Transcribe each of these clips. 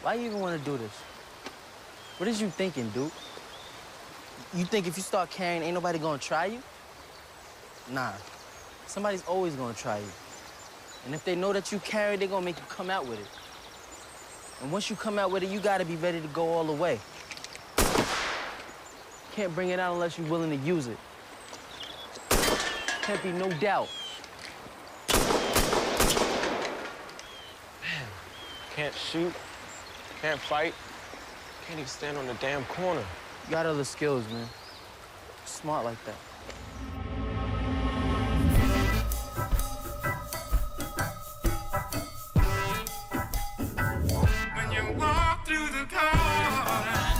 Why you even want to do this? What is you thinking, dude? You think if you start carrying, ain't nobody gonna try you? Nah. Somebody's always gonna try you. And if they know that you carry, they're gonna make you come out with it. And once you come out with it, you gotta be ready to go all the way. Can't bring it out unless you're willing to use it. Can't be no doubt. Man, can't shoot, can't fight, can't even stand on the damn corner. You got other skills, man. Smart like that. When you walk through the corner,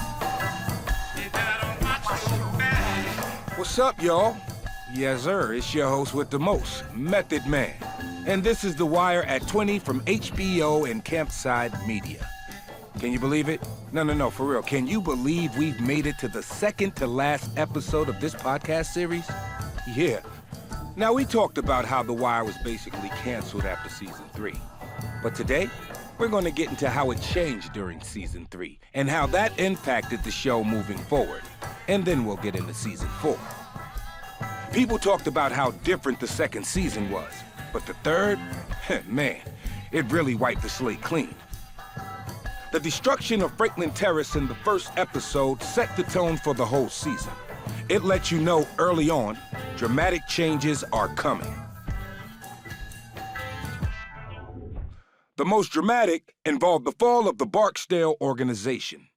you gotta watch your back. What's up, y'all? Yes, sir, it's your host with the most, Method Man. And this is The Wire at 20 from HBO and Campside Media. Can you believe it? No, for real. Can you believe we've made it to the second to last episode of this podcast series? Yeah. Now, we talked about how The Wire was basically canceled after season 3. But today, we're going to get into how it changed during season 3 and how that impacted the show moving forward. And then we'll get into season 4. People talked about how different the second season was, but the third, man, it really wiped the slate clean. The destruction of Franklin Terrace in the first episode set the tone for the whole season. It let you know early on, dramatic changes are coming. The most dramatic involved the fall of the Barksdale organization.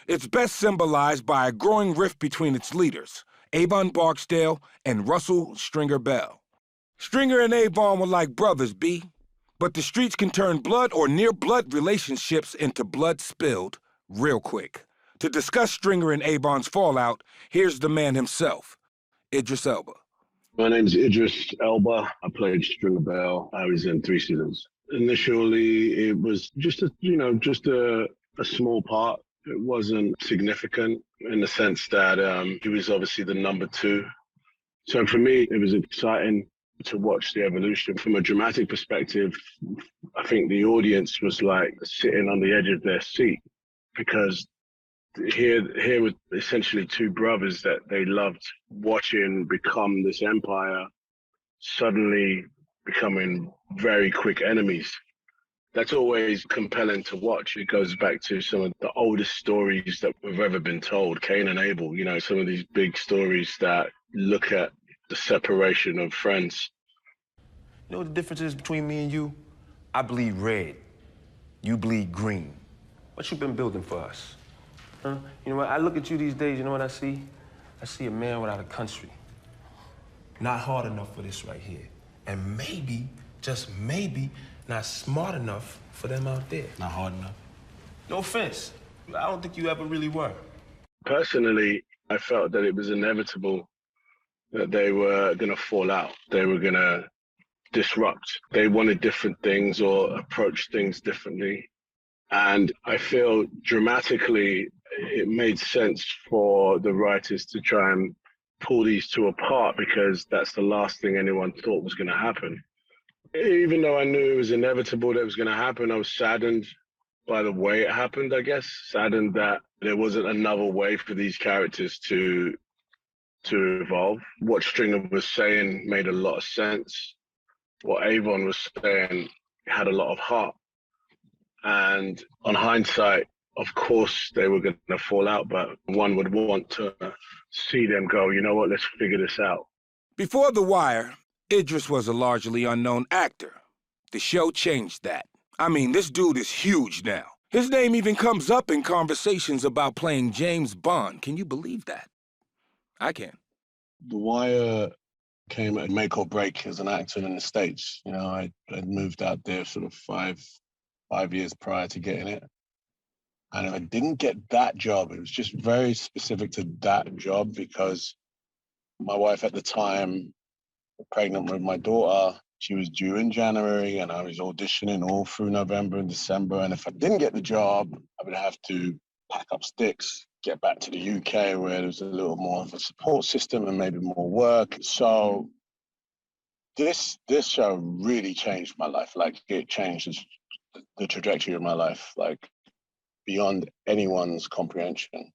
It's best symbolized by a growing rift between its leaders, Avon Barksdale and Russell Stringer Bell. Stringer and Avon were like brothers, B. But the streets can turn blood or near-blood relationships into blood spilled real quick. To discuss Stringer and Avon's fallout, here's the man himself, Idris Elba. My name's Idris Elba. I played Stringer Bell. I was in 3 seasons. Initially, it was just a small part. It wasn't significant in the sense that he was obviously the number 2. So for me, it was exciting to watch the evolution. From a dramatic perspective, I think the audience was like sitting on the edge of their seat because here were essentially 2 brothers that they loved watching become this empire, suddenly becoming very quick enemies. That's always compelling to watch. It goes back to some of the oldest stories that have ever been told, Cain and Abel, some of these big stories that look at the separation of friends. You know what the difference is between me and you? I bleed red. You bleed green. What you been building for us? Huh? You know what? I look at you these days, you know what I see? I see a man without a country. Not hard enough for this right here. And maybe, just maybe, not smart enough for them out there. Not hard enough. No offense. I don't think you ever really were. Personally, I felt that it was inevitable that they were going to fall out. They were going to disrupt. They wanted different things or approach things differently. And I feel dramatically it made sense for the writers to try and pull these 2 apart because that's the last thing anyone thought was going to happen. Even though I knew it was inevitable that it was going to happen, I was saddened by the way it happened, I guess. Saddened that there wasn't another way for these characters to evolve. What Stringer was saying made a lot of sense. What Avon was saying had a lot of heart. And on hindsight, of course, they were going to fall out, but one would want to see them go, you know what, let's figure this out. Before The Wire, Idris was a largely unknown actor. The show changed that. I mean, this dude is huge now. His name even comes up in conversations about playing James Bond. Can you believe that? I can. The Wire came at make or break as an actor in the States. I'd moved out there sort of five years prior to getting it. And I didn't get that job. It was just very specific to that job because my wife at the time, pregnant with my daughter, she was due in January and I was auditioning all through November and December. And if I didn't get the job, I would have to pack up sticks, get back to the UK where there was a little more of a support system and maybe more work. So this show really changed my life. Like it changed the trajectory of my life. Like beyond anyone's comprehension.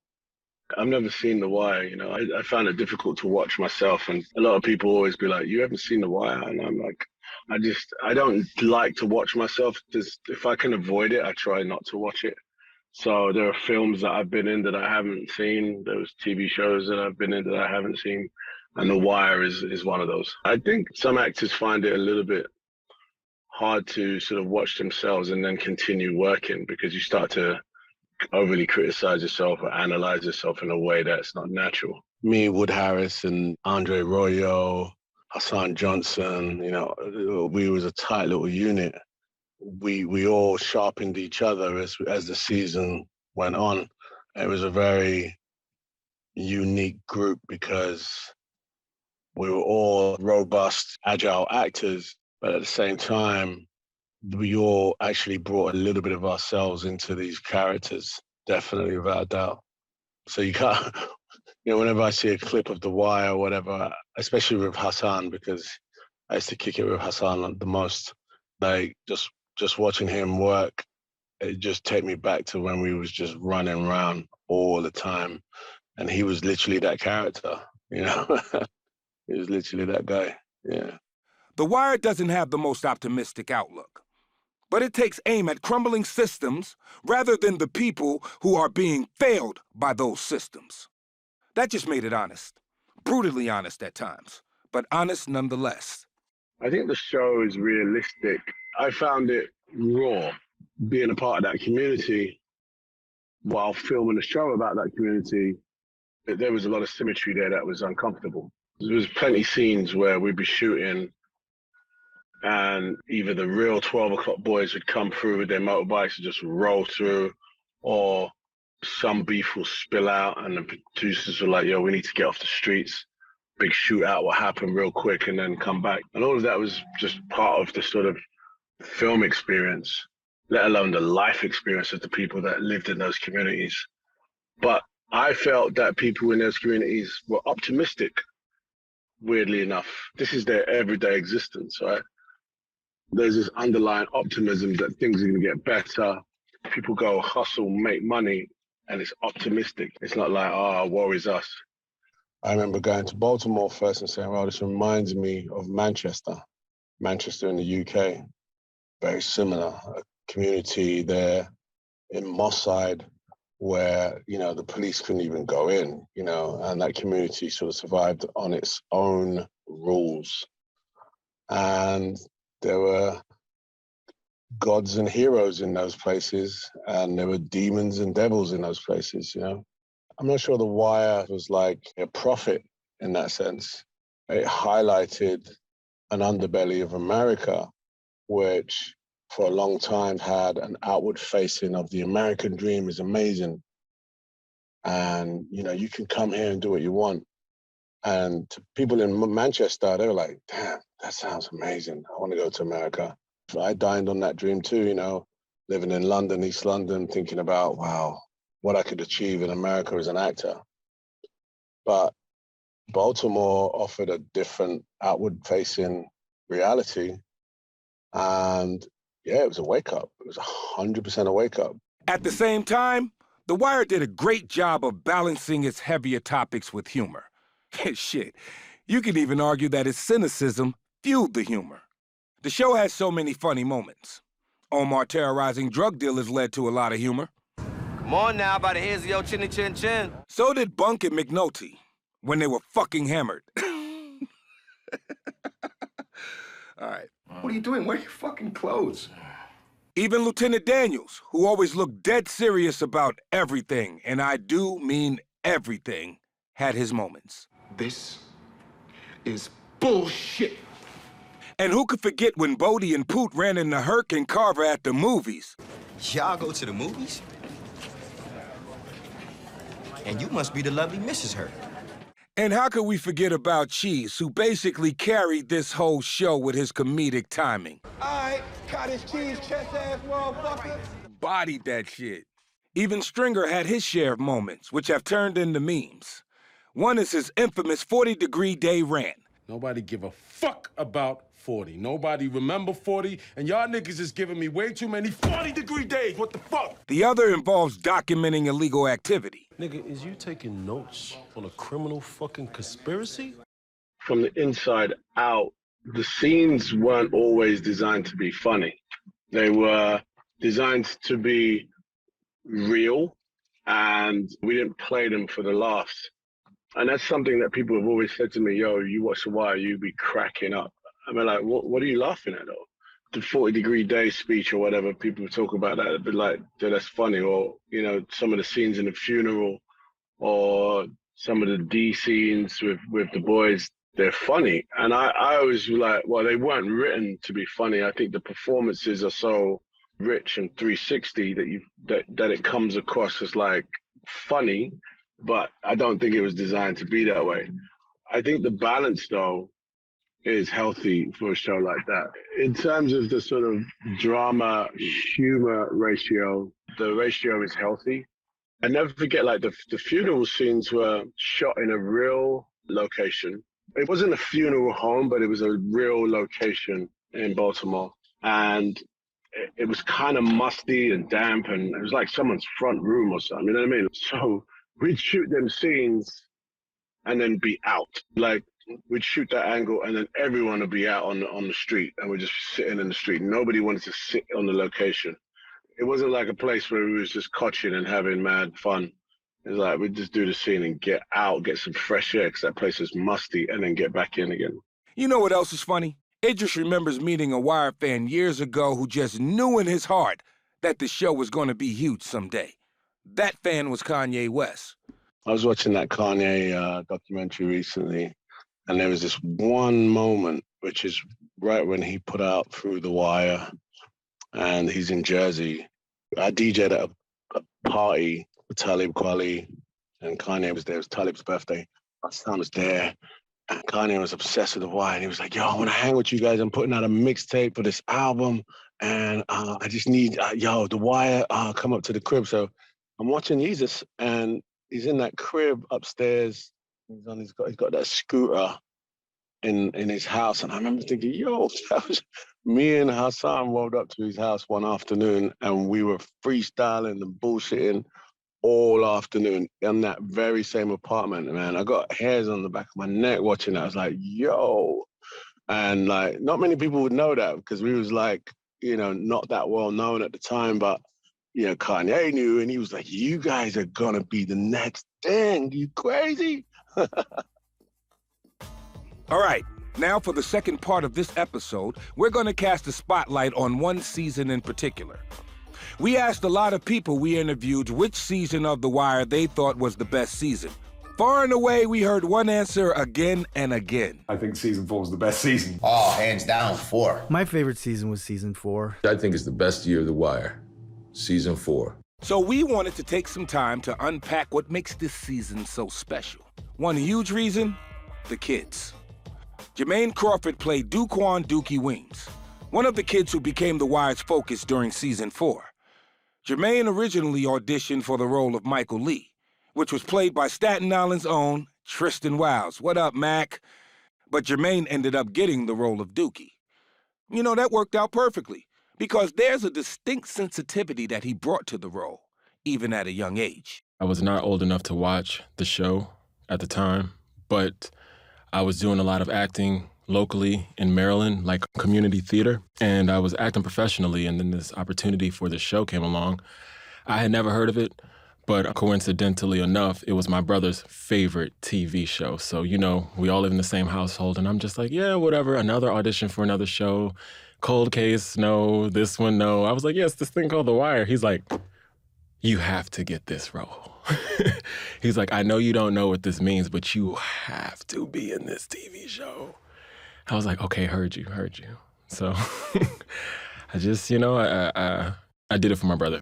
I've never seen The Wire, you know. I found it difficult to watch myself, and a lot of people always be like, "You haven't seen The Wire?" And I'm like, I don't like to watch myself. Just if I can avoid it, I try not to watch it. So there are films that I've been in that I haven't seen. There's TV shows that I've been in that I haven't seen, and The Wire is one of those. I think some actors find it a little bit hard to sort of watch themselves and then continue working because you start to overly criticize yourself or analyze yourself in a way that's not natural. Me, Wood Harris, and Andre Royo, Hassan Johnson, you know, we was a tight little unit. We all sharpened each other as the season went on. It was a very unique group because we were all robust, agile actors, but at the same time, we all actually brought a little bit of ourselves into these characters, definitely, without a doubt. So you can't, you know, whenever I see a clip of The Wire or whatever, especially with Hassan, because I used to kick it with Hassan the most, like just watching him work, it just take me back to when we was just running around all the time. And he was literally that character, you know? He was literally that guy, yeah. The Wire doesn't have the most optimistic outlook, but it takes aim at crumbling systems rather than the people who are being failed by those systems. That just made it honest. Brutally honest at times, but honest nonetheless. I think the show is realistic. I found it raw, being a part of that community while filming a show about that community. There was a lot of symmetry there that was uncomfortable. There was plenty of scenes where we'd be shooting and either the real 12 o'clock boys would come through with their motorbikes and just roll through, or some beef will spill out and the producers were like, yo, we need to get off the streets. Big shootout will happen real quick and then come back. And all of that was just part of the sort of film experience, let alone the life experience of the people that lived in those communities. But I felt that people in those communities were optimistic, weirdly enough. This is their everyday existence, right? There's this underlying optimism that things are going to get better. People go hustle, make money, and it's optimistic. It's not like, oh, woe is us. I remember going to Baltimore first and saying, well, this reminds me of Manchester in the UK. Very similar, a community there in Moss Side where, you know, the police couldn't even go in, you know, and that community sort of survived on its own rules. And there were gods and heroes in those places, and there were demons and devils in those places, you know. I'm not sure The Wire was like a prophet in that sense. It highlighted an underbelly of America, which for a long time had an outward facing of the American dream is amazing. And, you know, you can come here and do what you want. And to people in Manchester, they were like, damn, that sounds amazing. I want to go to America. I dined on that dream too, you know, living in London, East London, thinking about, wow, what I could achieve in America as an actor. But Baltimore offered a different outward-facing reality. And yeah, it was a wake-up. It was 100% a wake-up. At the same time, The Wire did a great job of balancing its heavier topics with humor. Shit, you could even argue that its cynicism fueled the humor. The show has so many funny moments. Omar terrorizing drug dealers led to a lot of humor. Come on now, by the heads of your chinny chin chin. So did Bunk and McNulty when they were fucking hammered. All right. What are you doing? Where are your fucking clothes? Even Lieutenant Daniels, who always looked dead serious about everything, and I do mean everything, had his moments. This is bullshit. And who could forget when Bodie and Poot ran into Herc and Carver at the movies? Y'all go to the movies? And you must be the lovely Mrs. Herc. And how could we forget about Cheese, who basically carried this whole show with his comedic timing? All right, cottage cheese, chest-ass motherfucker. Bodied that shit. Even Stringer had his share of moments, which have turned into memes. One is his infamous 40-degree day rant. Nobody give a fuck about 40. Nobody remember 40, and y'all niggas is giving me way too many 40-degree days. What the fuck? The other involves documenting illegal activity. Nigga, is you taking notes on a criminal fucking conspiracy? From the inside out, the scenes weren't always designed to be funny. They were designed to be real, and we didn't play them for the laughs. And that's something that people have always said to me, yo, you watch The Wire, you be cracking up. I mean, like, what are you laughing at, though? The 40-degree day speech or whatever, people talk about that, but like, yeah, that's funny. Or, you know, some of the scenes in the funeral, or some of the D scenes with the boys, they're funny. And I always was like, well, they weren't written to be funny. I think the performances are so rich and 360 that it comes across as like funny, but I don't think it was designed to be that way. I think the balance, though, is healthy for a show like that. In terms of the sort of drama humor ratio, the ratio is healthy. I never forget, like, the funeral scenes were shot in a real location. It wasn't a funeral home, but it was a real location in Baltimore. And it was kind of musty and damp, and it was like someone's front room or something, you know what I mean? So we'd shoot them scenes and then be out. Like, we'd shoot that angle and then everyone would be out on the street, and we're just sitting in the street. Nobody wanted to sit on the location. It wasn't like a place where we was just coaching and having mad fun. It was like, we'd just do the scene and get out, get some fresh air, because that place was musty, and then get back in again. You know what else is funny? Idris remembers meeting a Wire fan years ago who just knew in his heart that the show was going to be huge someday. That fan was Kanye West. I was watching that Kanye documentary recently, and there was this one moment, which is right when he put out Through the Wire, and he's in Jersey. I DJ'd at a party with Talib Kweli, and Kanye was there. It was Talib's birthday. My son was there, and Kanye was obsessed with The Wire, and he was like, yo, I want to hang with you guys. I'm putting out a mixtape for this album, and I just need, The Wire, come up to the crib. So I'm watching Jesus, and he's in that crib upstairs. He's got that scooter in his house, and I remember thinking, yo, that was me and Hassan rolled up to his house one afternoon, and we were freestyling and bullshitting all afternoon in that very same apartment, man. I got hairs on the back of my neck watching that. I was like, yo. And like, not many people would know that, because we was like, you know, not that well known at the time, but you know, Kanye knew, and he was like, you guys are gonna be the next thing. You crazy? All right, now for the second part of this episode, we're going to cast a spotlight on one season in particular. We asked a lot of people we interviewed which season of The Wire they thought was the best season. Far and away, we heard one answer again and again. I think season 4 was the best season. Oh, hands down, 4. My favorite season was season 4. I think it's the best year of The Wire, season 4. So we wanted to take some time to unpack what makes this season so special. One huge reason, the kids. Jermaine Crawford played Dukie Wings, one of the kids who became The Wire's focus during season 4. Jermaine originally auditioned for the role of Michael Lee, which was played by Staten Island's own Tristan Wiles. What up, Mac? But Jermaine ended up getting the role of Dukie. You know, that worked out perfectly, because there's a distinct sensitivity that he brought to the role, even at a young age. I was not old enough to watch the show at the time, but I was doing a lot of acting locally in Maryland, like community theater, and I was acting professionally, and then this opportunity for the show came along. I had never heard of it, but coincidentally enough, it was my brother's favorite TV show. So, you know, we all live in the same household, and I'm just like, yeah, whatever, another audition for another show. Cold Case, no. This one, no. I was like, yes, this thing called The Wire. He's like, you have to get this role. He's like, I know you don't know what this means, but you have to be in this TV show. I was like, okay, heard you. So I just, you know, I did it for my brother.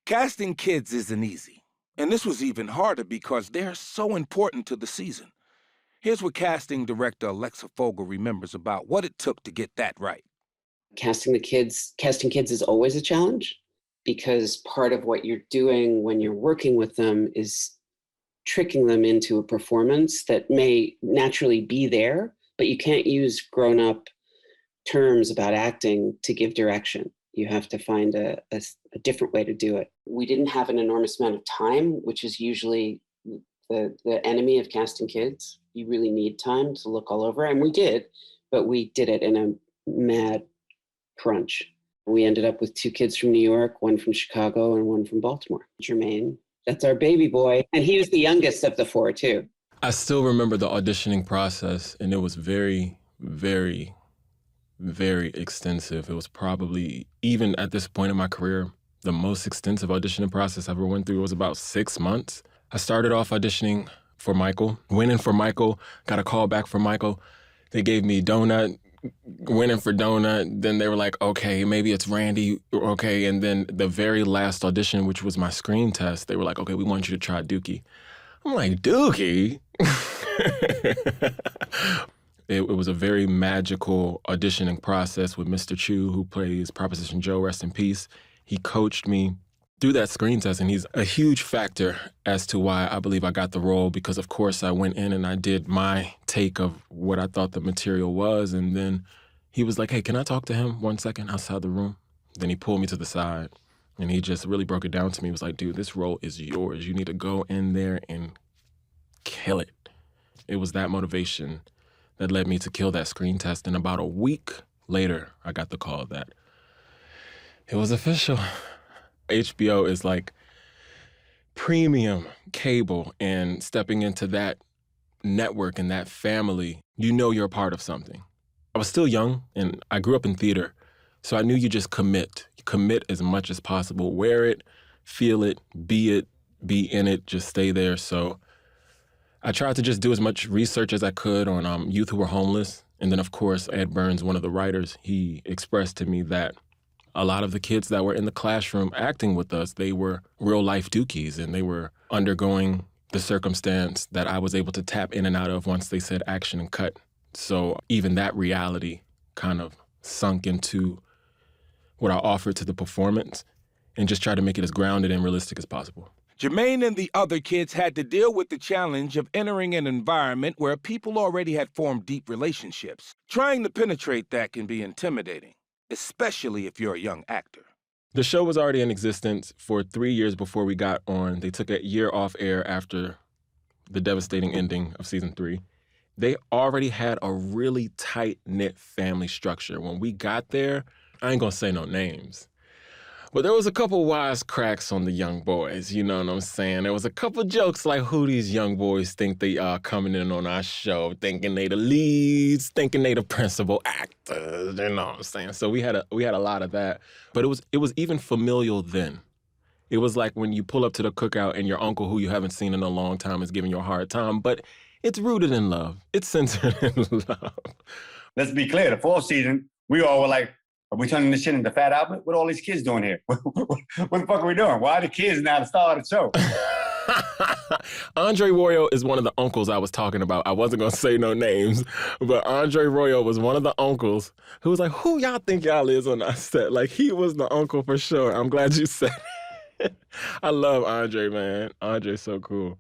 Casting kids isn't easy. And this was even harder because they're so important to the season. Here's what casting director Alexa Fogel remembers about what it took to get that right. Casting kids is always a challenge, because part of what you're doing when you're working with them is tricking them into a performance that may naturally be there, but you can't use grown-up terms about acting to give direction. You have to find a different way to do it. We didn't have an enormous amount of time, which is usually the enemy of casting kids. You really need time to look all over. And we did, but we did it in a mad crunch. We ended up with 2 kids from New York, 1 from Chicago and 1 from Baltimore. Jermaine, that's our baby boy. And he was the youngest of the 4 too. I still remember the auditioning process, and it was very, very, very extensive. It was probably, even at this point in my career, the most extensive auditioning process I ever went through. It was about 6 months. I started off auditioning for Michael, went in for Michael, got a call back for Michael. They gave me Donut, went in for Donut. Then they were like, okay, maybe it's Randy. Okay, and then the very last audition, which was my screen test, they were like, okay, we want you to try Dukie. I'm like, Dukie? It was a very magical auditioning process with Mr. Chu, who plays Proposition Joe, rest in peace. He coached me through that screen test, and he's a huge factor as to why I believe I got the role, because of course I went in and I did my take of what I thought the material was, and then he was like, hey, can I talk to him 1 second outside the room? Then he pulled me to the side, and he just really broke it down to me. He was like, dude, this role is yours. You need to go in there and kill it. It was that motivation that led me to kill that screen test, and about a week later, I got the call that it was official. HBO is like premium cable, and stepping into that network and that family, you know you're a part of something. I was still young, and I grew up in theater, so I knew you just commit. You commit as much as possible. Wear it, feel it, be in it, just stay there. So I tried to just do as much research as I could on youth who were homeless. And then, of course, Ed Burns, one of the writers, he expressed to me that a lot of the kids that were in the classroom acting with us, they were real-life Dukies, and they were undergoing the circumstance that I was able to tap in and out of once they said action and cut. So even that reality kind of sunk into what I offered to the performance, and just tried to make it as grounded and realistic as possible. Jermaine and the other kids had to deal with the challenge of entering an environment where people already had formed deep relationships. Trying to penetrate that can be intimidating, especially if you're a young actor. The show was already in existence for 3 years before we got on. They took a year off air after the devastating ending of season 3. They already had a really tight-knit family structure. When we got there, I ain't gonna say no names, but there was a couple wise cracks on the young boys, you know what I'm saying? There was a couple jokes like who these young boys think they are coming in on our show, thinking they the leads, thinking they the principal actors, you know what I'm saying? So we had a lot of that, but it was even familial then. It was like when you pull up to the cookout and your uncle who you haven't seen in a long time is giving you a hard time, but it's rooted in love. It's centered in love. Let's be clear, the fall season, we all were like, are we turning this shit into Fat Albert? What are all these kids doing here? What the fuck are we doing? Why are the kids now the star of the show? Andre Royo is one of the uncles I was talking about. I wasn't going to say no names, but Andre Royo was one of the uncles who was like, who y'all think y'all is on that set? Like, he was the uncle for sure. I'm glad you said it. I love Andre, man. Andre's so cool.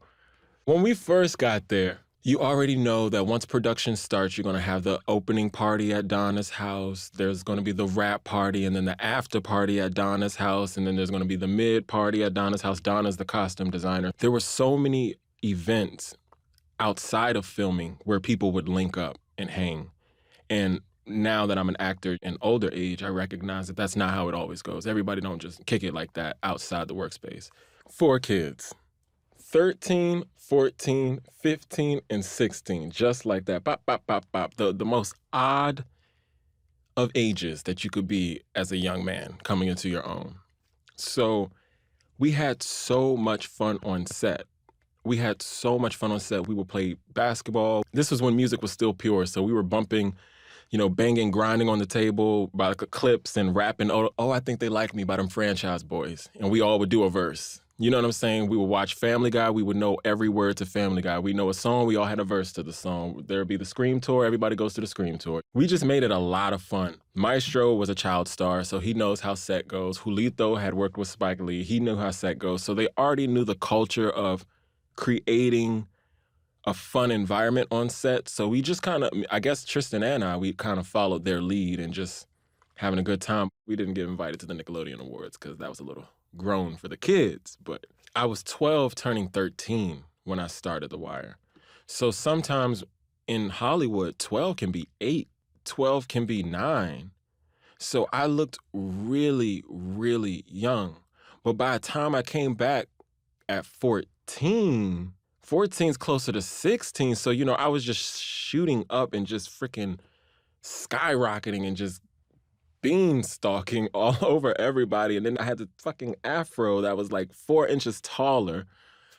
When we first got there, you already know that once production starts, you're going to have the opening party at Donna's house. There's going to be the wrap party, and then the after party at Donna's house, and then there's going to be the mid party at Donna's house. Donna's the costume designer. There were so many events outside of filming where people would link up and hang. And now that I'm an actor in older age, I recognize that that's not how it always goes. Everybody don't just kick it like that outside the workspace. 4 kids. 13, 14, 15, and 16, just like that. Bop, bop, bop, bop. The most odd of ages that you could be as a young man coming into your own. So we had so much fun on set. We would play basketball. This was when music was still pure, so we were bumping, banging, grinding on the table by the clips and rapping, oh, I think they like me by them Franchise Boys. And we all would do a verse. You know what I'm saying? We would watch Family Guy. We would know every word to Family Guy. We know a song. We all had a verse to the song. There would be the Scream Tour. Everybody goes to the Scream Tour. We just made it a lot of fun. Maestro was a child star, so he knows how set goes. Julito had worked with Spike Lee. He knew how set goes. So they already knew the culture of creating a fun environment on set. So we just kind of, I guess Tristan and I, we kind of followed their lead and just having a good time. We didn't get invited to the Nickelodeon Awards because that was a little grown for the kids. But I was 12 turning 13 when I started The Wire. So sometimes in Hollywood, 12 can be 8, 12 can be 9. So I looked really, really young. But by the time I came back at 14, 14's closer to 16. So, you know, I was just shooting up and just freaking skyrocketing and just beanstalking all over everybody. And then I had the fucking afro that was like 4 inches taller.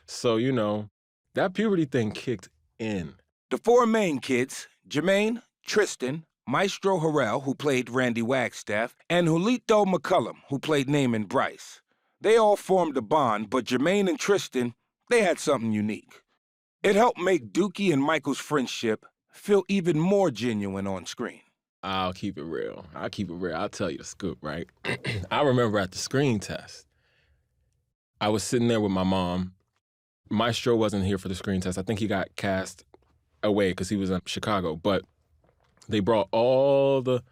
So, you know, that puberty thing kicked in. The 4 main kids, Jermaine, Tristan, Maestro Harrell, who played Randy Wagstaff, and Julito McCullum, who played Naaman Bryce. They all formed a bond, but Jermaine and Tristan, they had something unique. It helped make Dukie and Michael's friendship feel even more genuine on screen. I'll keep it real. I'll tell you the scoop, right? I remember at the screen test, I was sitting there with my mom. Maestro wasn't here for the screen test. I think he got cast away because he was in Chicago. But they brought all the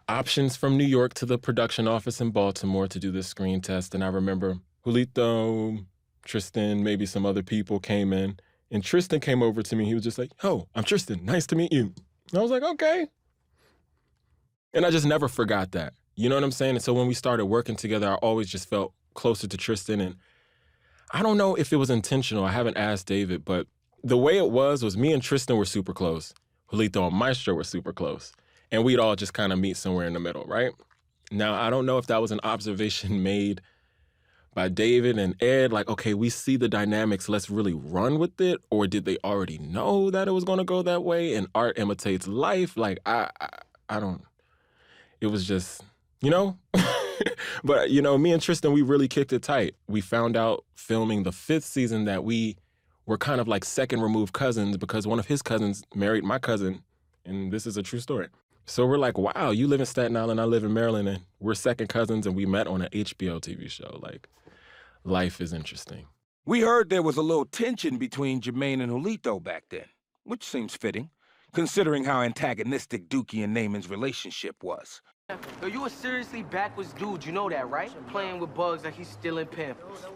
options from New York to the production office in Baltimore to do this screen test. And I remember Julito, Tristan, maybe some other people came in. And Tristan came over to me. He was just like, "Oh, I'm Tristan. Nice to meet you." And I was like, "Okay." And I just never forgot that. You know what I'm saying? And so when we started working together, I always just felt closer to Tristan. And I don't know if it was intentional. I haven't asked David, but the way it was me and Tristan were super close. Julito and Maestro were super close. And we'd all just kind of meet somewhere in the middle, right? Now, I don't know if that was an observation made by David and Ed, like, okay, we see the dynamics, let's really run with it, or did they already know that it was going to go that way and art imitates life? Like, I don't, it was just, you know? But, you know, me and Tristan, we really kicked it tight. We found out filming the 5th season that we were kind of like second removed cousins because one of his cousins married my cousin, and this is a true story. So we're like, wow, you live in Staten Island, I live in Maryland, and we're second cousins, and we met on an HBO TV show. Like, life is interesting. We heard there was a little tension between Jermaine and Julito back then, which seems fitting, considering how antagonistic Dukie and Naaman's relationship was. Yo, you a seriously backwards dude, you know that, right? Playing with bugs like he's stealing Pampers.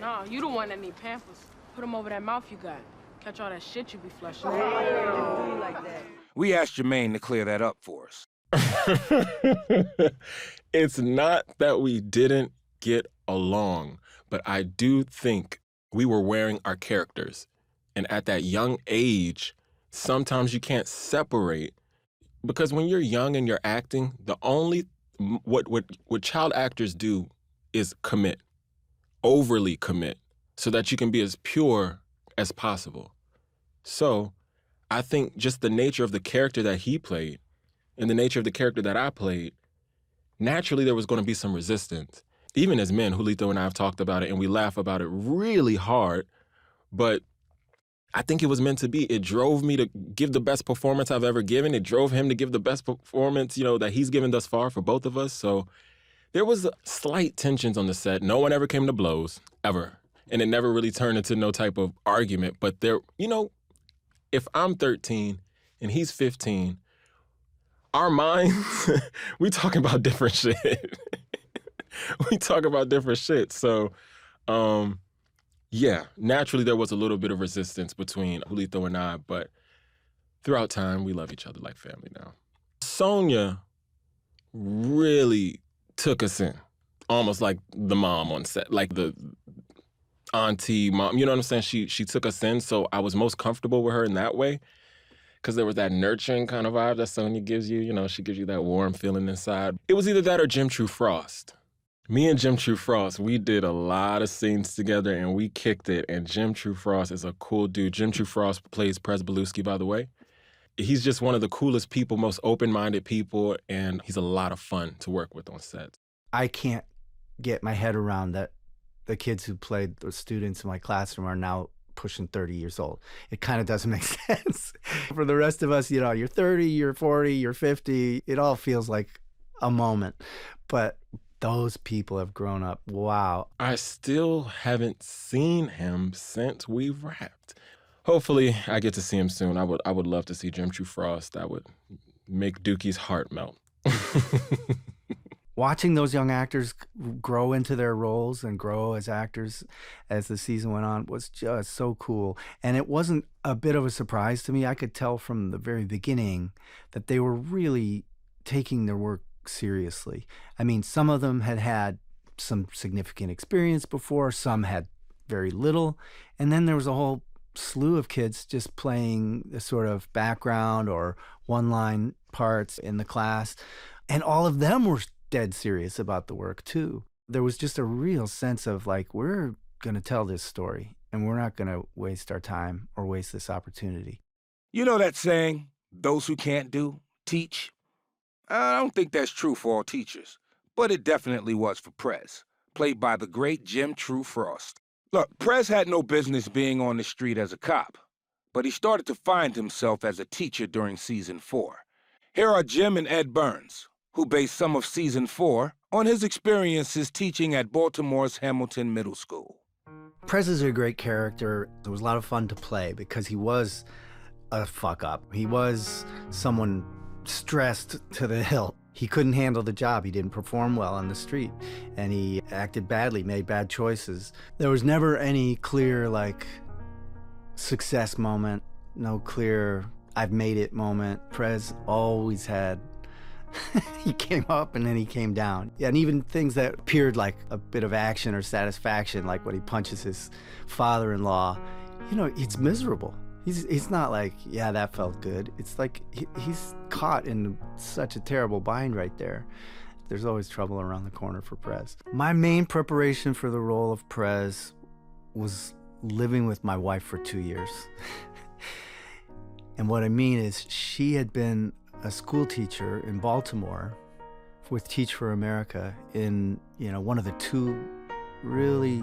No, you the one that need Pampers. Put them over that mouth you got. Catch all that shit you be flushing. We asked Jermaine to clear that up for us. It's not that we didn't get along, but I do think we were wearing our characters. And at that young age, sometimes you can't separate. Because when you're young and you're acting, the only, what child actors do is commit, overly commit, so that you can be as pure as possible. So I think just the nature of the character that he played and the nature of the character that I played, naturally there was going to be some resistance. Even as men, Julito and I have talked about it and we laugh about it really hard, but I think it was meant to be. It drove me to give the best performance I've ever given. It drove him to give the best performance, you know, that he's given thus far for both of us. So there was slight tensions on the set. No one ever came to blows, ever. And it never really turned into no type of argument. But there, you know, if I'm 13 and he's 15, our minds, we talking about different shit. We talk about different shit. So, yeah, naturally there was a little bit of resistance between Julito and I, but throughout time, we love each other like family now. Sonia really took us in, almost like the mom on set, like the auntie mom, you know what I'm saying? She took us in, so I was most comfortable with her in that way, because there was that nurturing kind of vibe that Sonia gives you, you know, she gives you that warm feeling inside. It was either that or Jim True Frost. Me and Jim True Frost, we did a lot of scenes together and we kicked it. And Jim True Frost is a cool dude. Jim True Frost plays Prez Belusky, by the way. He's just one of the coolest people, most open-minded people, and he's a lot of fun to work with on set. I can't get my head around that the kids who played the students in my classroom are now pushing 30 years old. It kind of doesn't make sense. For the rest of us, you know, you're 30, you're 40, you're 50. It all feels like a moment. But Those people have grown up. Wow. I still haven't seen him since we wrapped. Hopefully, I get to see him soon. I would love to see Jim True Frost. That would make Dukie's heart melt. Watching those young actors grow into their roles and grow as actors as the season went on was just so cool. And it wasn't a bit of a surprise to me. I could tell from the very beginning that they were really taking their work seriously. I mean, some of them had had some significant experience before, some had very little. And then there was a whole slew of kids just playing the sort of background or one-line parts in the class. And all of them were dead serious about the work too. There was just a real sense of like, we're going to tell this story and we're not going to waste our time or waste this opportunity. You know that saying, those who can't do, teach? I don't think that's true for all teachers, but it definitely was for Prez, played by the great Jim True Frost. Look, Prez had no business being on the street as a cop, but he started to find himself as a teacher during season 4. Here are Jim and Ed Burns, who based some of season 4 on his experiences teaching at Baltimore's Hamilton Middle School. Prez is a great character. It was a lot of fun to play because he was a fuck up. He was someone stressed to the hilt. He couldn't handle the job. He didn't perform well on the street, and he acted badly, made bad choices. There was never any clear, like, success moment, no clear I've made it moment. Prez always had he came up and then he came down. And even things that appeared like a bit of action or satisfaction, like when he punches his father-in-law, you know, it's miserable. He's not like, yeah, that felt good. It's like he's caught in such a terrible bind right there. There's always trouble around the corner for Prez. My main preparation for the role of Prez was living with my wife for 2 years. And what I mean is she had been a school teacher in Baltimore with Teach for America in, you know, one of the 2 really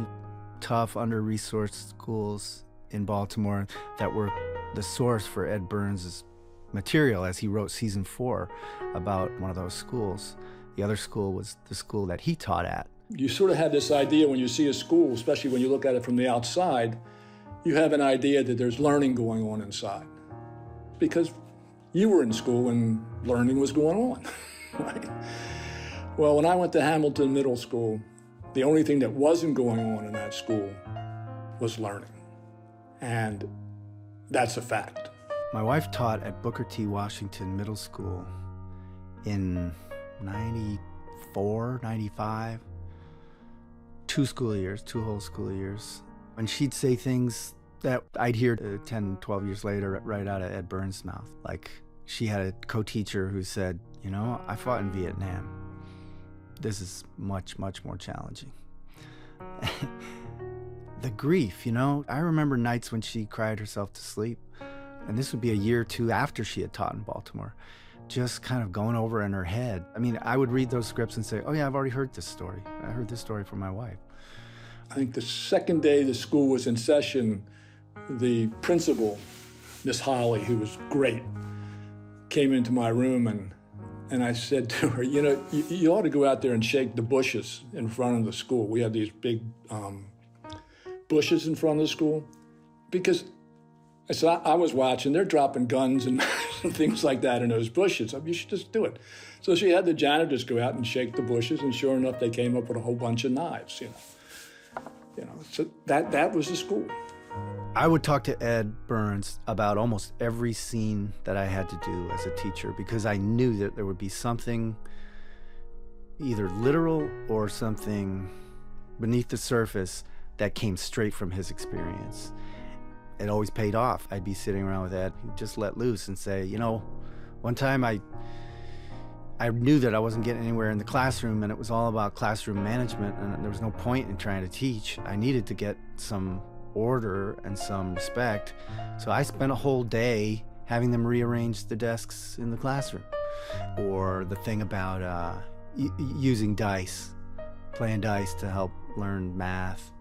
tough, under-resourced schools in Baltimore that were the source for Ed Burns' material as he wrote season 4 about one of those schools. The other school was the school that he taught at. You sort of have this idea when you see a school, especially when you look at it from the outside, you have an idea that there's learning going on inside. Because you were in school and learning was going on, right? Well, when I went to Hamilton Middle School, the only thing that wasn't going on in that school was learning. And that's a fact. My wife taught at Booker T. Washington Middle School in 94, 95. 2 school years, 2 whole school years. And she'd say things that I'd hear 10, 12 years later right out of Ed Burns' mouth. Like, she had a co-teacher who said, you know, I fought in Vietnam. This is much, much more challenging. The grief, you know, I remember nights when she cried herself to sleep, and this would be a year or 2 after she had taught in Baltimore, just kind of going over in her head. I mean, I would read those scripts and say, oh yeah, I've already heard this story. I heard this story from my wife. I think the second day the school was in session, the principal, Miss Holly, who was great, came into my room and I said to her, you know, you ought to go out there and shake the bushes in front of the school. We had these big bushes in front of the school, because I said, I was watching, they're dropping guns and things like that in those bushes. You should just do it. So she had the janitors go out and shake the bushes, and sure enough, they came up with a whole bunch of knives, you know. So that was the school. I would talk to Ed Burns about almost every scene that I had to do as a teacher, because I knew that there would be something either literal or something beneath the surface that came straight from his experience. It always paid off. I'd be sitting around with Ed, he'd just let loose and say, you know, one time I knew that I wasn't getting anywhere in the classroom, and it was all about classroom management, and there was no point in trying to teach. I needed to get some order and some respect. So I spent a whole day having them rearrange the desks in the classroom. Or the thing about using dice, playing dice to help learn math,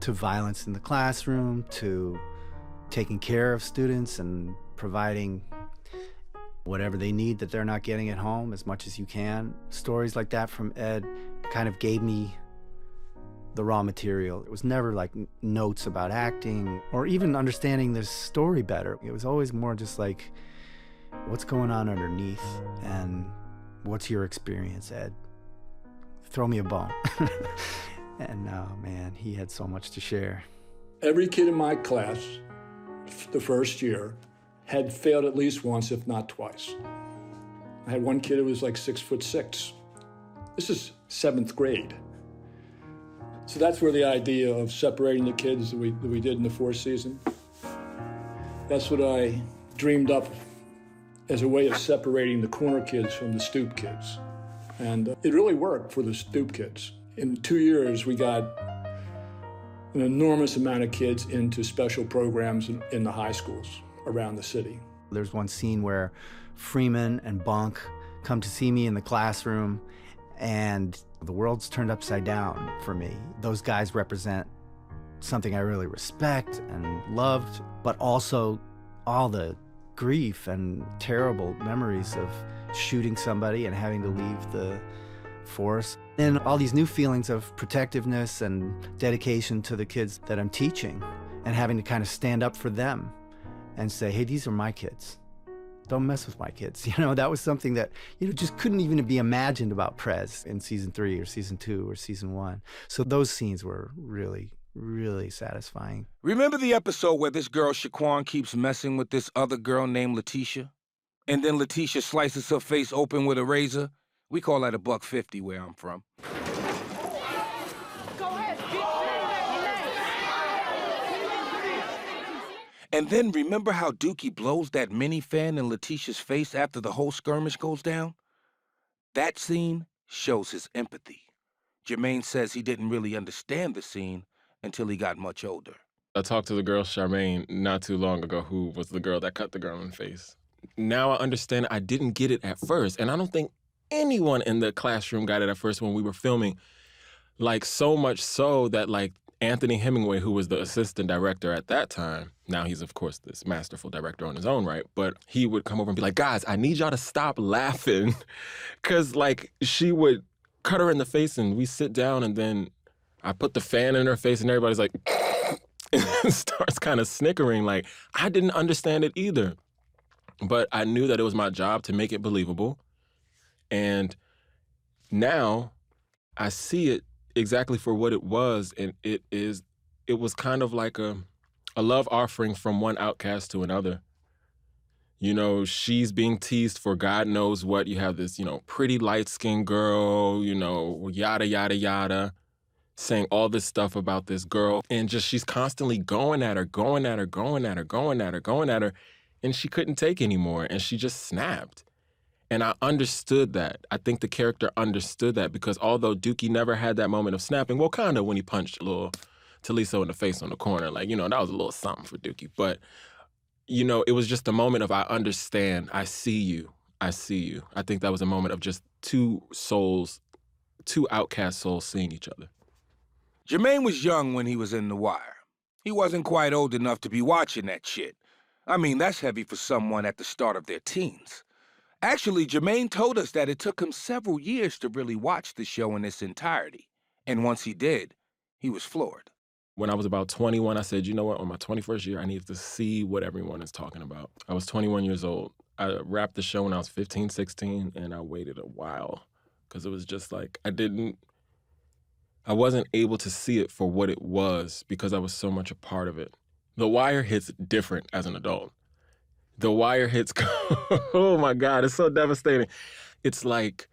to violence in the classroom, to taking care of students and providing Whatever they need that they're not getting at home, as much as you can. Stories like that from Ed kind of gave me the raw material. It was never like notes about acting or even understanding the story better. It was always more just like, what's going on underneath and what's your experience, Ed? Throw me a bone. And man, he had so much to share. Every kid in my class, the first year, had failed at least once, if not twice. I had one kid who was like 6'6". This is 7th grade. So that's where the idea of separating the kids that we did in the 4th season, that's what I dreamed up as a way of separating the corner kids from the stoop kids. And it really worked for the stoop kids. In 2 years, we got an enormous amount of kids into special programs in the high schools around the city. There's one scene where Freeman and Bunk come to see me in the classroom, and the world's turned upside down for me. Those guys represent something I really respect and loved, but also all the grief and terrible memories of shooting somebody and having to leave the force. And all these new feelings of protectiveness and dedication to the kids that I'm teaching, and having to kind of stand up for them and say, hey, these are my kids. Don't mess with my kids. You know, that was something that, just couldn't even be imagined about Prez in season 3 or season 2 or season 1. So those scenes were really, really satisfying. Remember the episode where this girl, Shaquan, keeps messing with this other girl named Letitia? And then Letitia slices her face open with a razor? We call that $1.50 where I'm from. And then remember how Dukie blows that minifan in Letitia's face after the whole skirmish goes down? That scene shows his empathy. Jermaine says he didn't really understand the scene until he got much older. I talked to the girl, Charmaine, not too long ago, who was the girl that cut the girl in the face. Now I understand. I didn't get it at first, and I don't think anyone in the classroom got it at first when we were filming. Like, so much so that, like, Anthony Hemingway, who was the assistant director at that time, now he's, of course, this masterful director on his own right, but he would come over and be like, guys, I need y'all to stop laughing. Because, like, she would cut her in the face, and we sit down, and then I put the fan in her face, and everybody's like, and starts kind of snickering. Like, I didn't understand it either. But I knew that it was my job to make it believable. And now I see it exactly for what it was, and it was kind of like a love offering from one outcast to another. She's being teased for God knows what. You have this, pretty light-skinned girl, yada, yada, yada, saying all this stuff about this girl, and just she's constantly going at her, and she couldn't take anymore, and she just snapped. And I understood that. I think the character understood that, because although Dukie never had that moment of snapping, well, kind of when he punched little Taliso in the face on the corner, like, that was a little something for Dukie. But, it was just a moment of, I understand, I see you. I think that was a moment of just two outcast souls seeing each other. Jermaine was young when he was in The Wire. He wasn't quite old enough to be watching that shit. I mean, that's heavy for someone at the start of their teens. Actually, Jermaine told us that it took him several years to really watch the show in its entirety. And once he did, he was floored. When I was about 21, I said, you know what, on my 21st year, I needed to see what everyone is talking about. I was 21 years old. I wrapped the show when I was 15, 16, and I waited a while because it was just like, I wasn't able to see it for what it was because I was so much a part of it. The Wire hits different as an adult. The Wire hits, oh my God, it's so devastating. It's like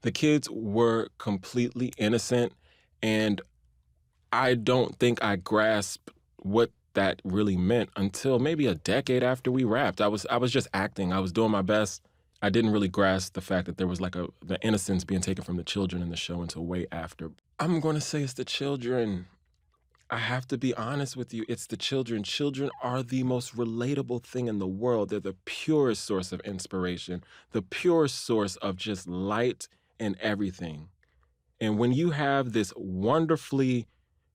the kids were completely innocent, and I don't think I grasped what that really meant until maybe a decade after we wrapped. I was just acting. I was doing my best. I didn't really grasp the fact that there was like the innocence being taken from the children in the show until way after. I'm going to say it's the children. I have to be honest with you. It's the children. Children are the most relatable thing in the world. They're the purest source of inspiration, the purest source of just light and everything. And when you have this wonderfully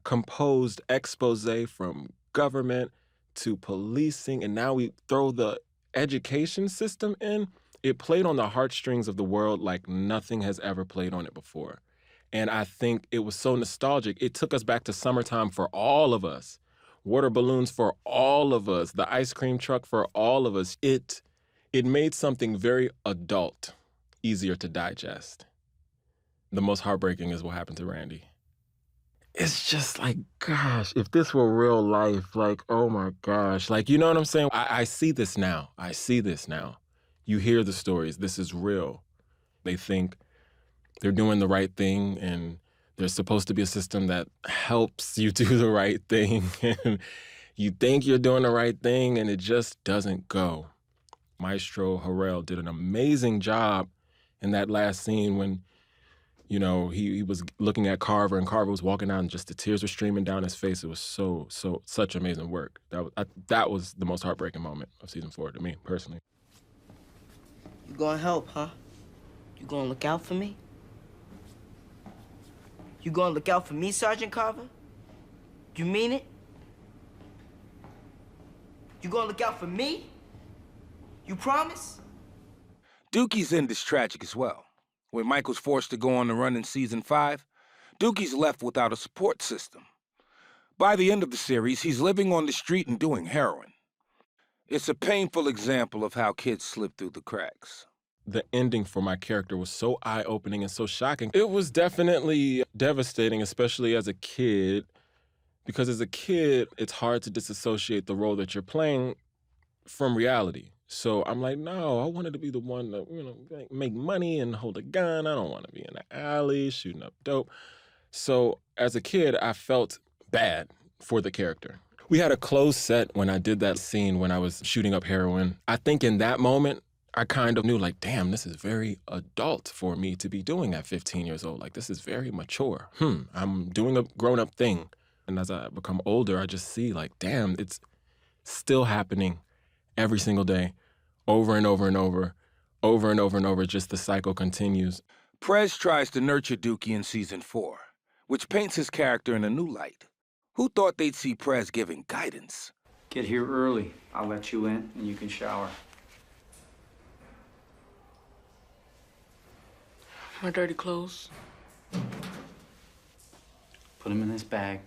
composed expose from government to policing, and now we throw the education system in, It played on the heartstrings of the world like nothing has ever played on it before. And I think it was so nostalgic. It took us back to summertime for all of us. Water balloons for all of us. The ice cream truck for all of us. It made something very adult easier to digest. The most heartbreaking is what happened to Randy. It's just like, gosh, if this were real life, like, oh my gosh. Like, you know what I'm saying? I see this now. I see this now. You hear the stories. This is real. They think they're doing the right thing, and there's supposed to be a system that helps you do the right thing. And you think you're doing the right thing, and it just doesn't go. Maestro Harrell did an amazing job in that last scene when, you know, he was looking at Carver, and Carver was walking out, and just the tears were streaming down his face. It was such amazing work. That was the most heartbreaking moment of season 4 to me, personally. You gonna help, huh? You gonna look out for me? You gonna look out for me, Sergeant Carver? You mean it? You gonna look out for me? You promise? Dukie's end is tragic as well. When Michael's forced to go on the run in season 5, Dukie's left without a support system. By the end of the series, he's living on the street and doing heroin. It's a painful example of how kids slip through the cracks. The ending for my character was so eye-opening and so shocking. It was definitely devastating, especially as a kid, because as a kid, it's hard to disassociate the role that you're playing from reality. So I'm like, no, I wanted to be the one that, you know, make money and hold a gun. I don't want to be in the alley shooting up dope. So as a kid, I felt bad for the character. We had a closed set when I did that scene when I was shooting up heroin. I think in that moment, I kind of knew, like, damn, this is very adult for me to be doing at 15 years old. Like, this is very mature. I'm doing a grown-up thing. And as I become older, I just see, like, damn, it's still happening every single day, over and over and over, over and over and over, just the cycle continues. Prez tries to nurture Dukie in season 4, which paints his character in a new light. Who thought they'd see Prez giving guidance? Get here early. I'll let you in and you can shower. My dirty clothes. Put them in this bag.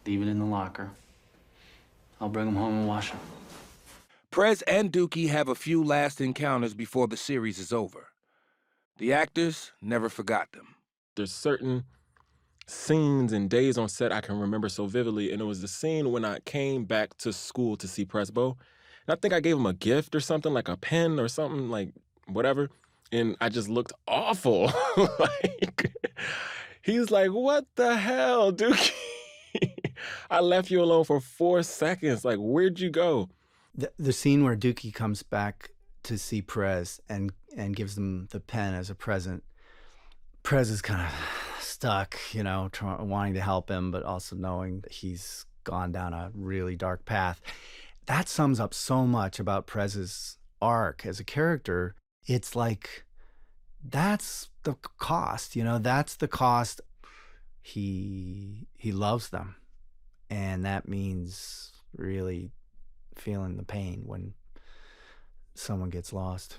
Leave it in the locker. I'll bring them home and wash them. Prez and Dukie have a few last encounters before the series is over. The actors never forgot them. There's certain scenes and days on set I can remember so vividly, and it was the scene when I came back to school to see Presbo. And I think I gave him a gift or something, like a pen or something, like whatever, and I just looked awful. Like, he's like, what the hell, Dukie? I left you alone for 4 seconds. Like, where'd you go? The scene where Dukie comes back to see Prez and gives him the pen as a present. Prez is kind of stuck, you know, wanting to help him, but also knowing that he's gone down a really dark path. That sums up so much about Prez's arc as a character. It's like, that's the cost, you know, that's the cost. He loves them. And that means really feeling the pain when someone gets lost.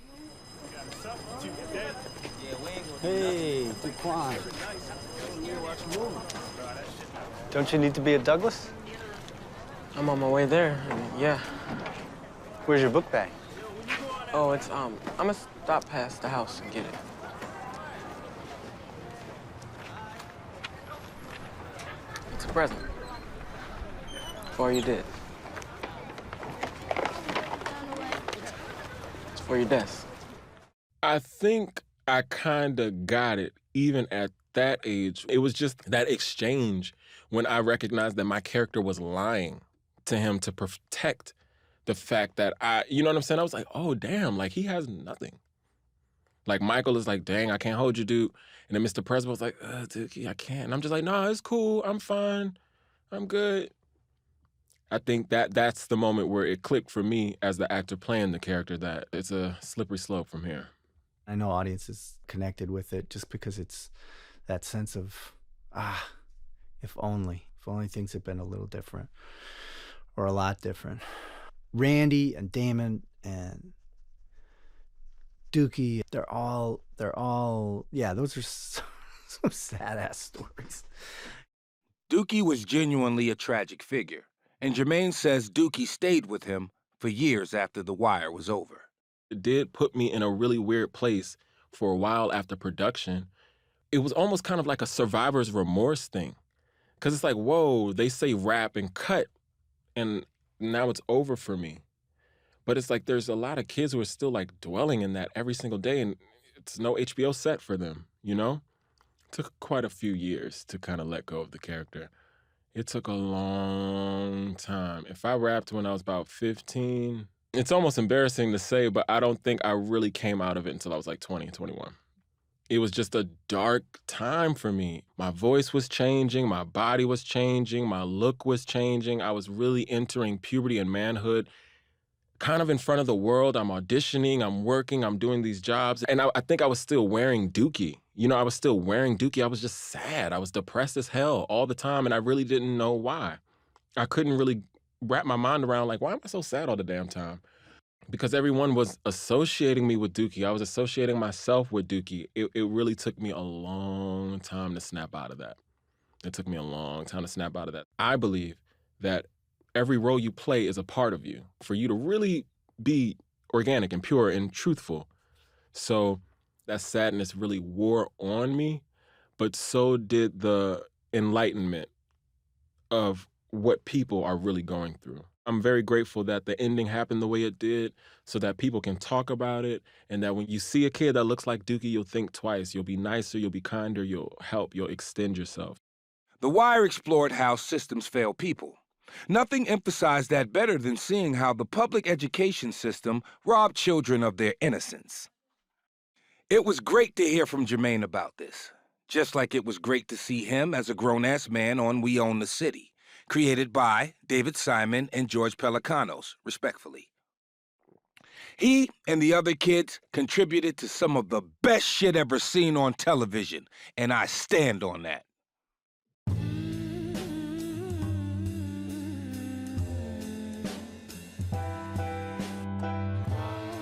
Hey, Duquan. Don't you need to be at Douglas? I'm on my way there, yeah. Where's your book bag? Oh, it's, I'm gonna stop past the house and get it. It's a present. For you did. It's for your desk. I think I kind of got it even at that age. It was just that exchange when I recognized that my character was lying to him to protect the fact that you know what I'm saying? I was like, oh, damn, like, he has nothing. Like, Michael is like, dang, I can't hold you, dude. And then Mr. Presbo was like, Dukie, I can't. And I'm just like, nah, it's cool. I'm fine. I'm good. I think that's the moment where it clicked for me as the actor playing the character that it's a slippery slope from here. I know audiences connected with it just because it's that sense of, if only things had been a little different or a lot different. Randy and Damon and Dukie, they're all, yeah, those are some sad-ass stories. Dukie was genuinely a tragic figure, and Jermaine says Dukie stayed with him for years after The Wire was over. It did put me in a really weird place for a while after production. It was almost kind of like a survivor's remorse thing. Because it's like, whoa, they say wrap and cut, and now it's over for me. But it's like there's a lot of kids who are still like dwelling in that every single day, and it's no HBO set for them, you know? It took quite a few years to kind of let go of the character. It took a long time. If I rapped when I was about 15, it's almost embarrassing to say, but I don't think I really came out of it until I was like 20, 21. It was just a dark time for me. My voice was changing, my body was changing, my look was changing. I was really entering puberty and manhood, kind of in front of the world. I'm auditioning, I'm working, I'm doing these jobs. And I think I was still wearing Dukie. You know, I was still wearing Dukie. I was just sad. I was depressed as hell all the time, and I really didn't know why. I couldn't really wrap my mind around, like, why am I so sad all the damn time? Because everyone was associating me with Dukie. I was associating myself with Dukie. It really took me a long time to snap out of that. It took me a long time to snap out of that. I believe that every role you play is a part of you, for you to really be organic and pure and truthful. So that sadness really wore on me, but so did the enlightenment of what people are really going through. I'm very grateful that the ending happened the way it did so that people can talk about it, and that when you see a kid that looks like Dukie, you'll think twice. You'll be nicer, you'll be kinder, you'll help, you'll extend yourself. The Wire explored how systems fail people. Nothing emphasized that better than seeing how the public education system robbed children of their innocence. It was great to hear from Jermaine about this, just like it was great to see him as a grown-ass man on We Own the City, created by David Simon and George Pelecanos, respectfully. He and the other kids contributed to some of the best shit ever seen on television, and I stand on that.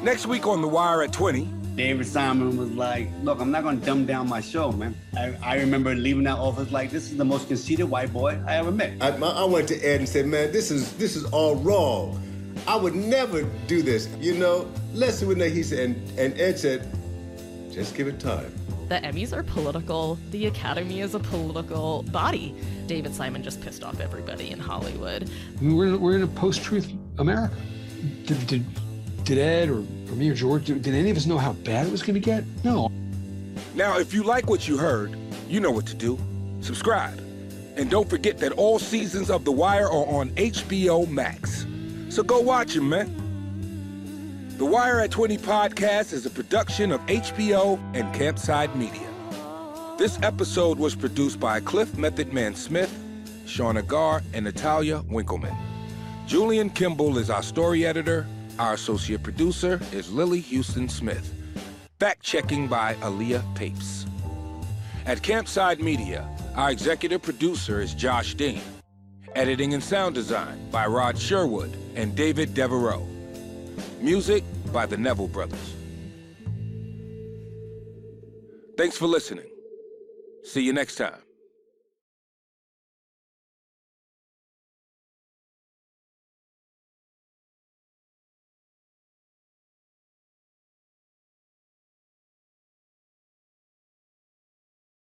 Next week on The Wire at 20. David Simon was like, look, I'm not going to dumb down my show, man. I remember leaving that office like, this is the most conceited white boy I ever met. I went to Ed and said, man, this is all wrong. I would never do this, you know? Let's see what he said. And Ed said, just give it time. The Emmys are political. The Academy is a political body. David Simon just pissed off everybody in Hollywood. I mean, we're in a post-truth America. Did Ed or me or George, did any of us know how bad it was going to get? No. Now, if you like what you heard, you know what to do. Subscribe. And don't forget that all seasons of The Wire are on HBO Max. So go watch them, man. The Wire at 20 podcast is a production of HBO and Campside Media. This episode was produced by Cliff Method Man Smith, Shauna Garr, and Natalia Winkleman. Julian Kimball is our story editor. Our associate producer is Lily Houston Smith. Fact-checking by Aaliyah Papes. At Campside Media, our executive producer is Josh Dean. Editing and sound design by Rod Sherwood and David Devereaux. Music by the Neville Brothers. Thanks for listening. See you next time.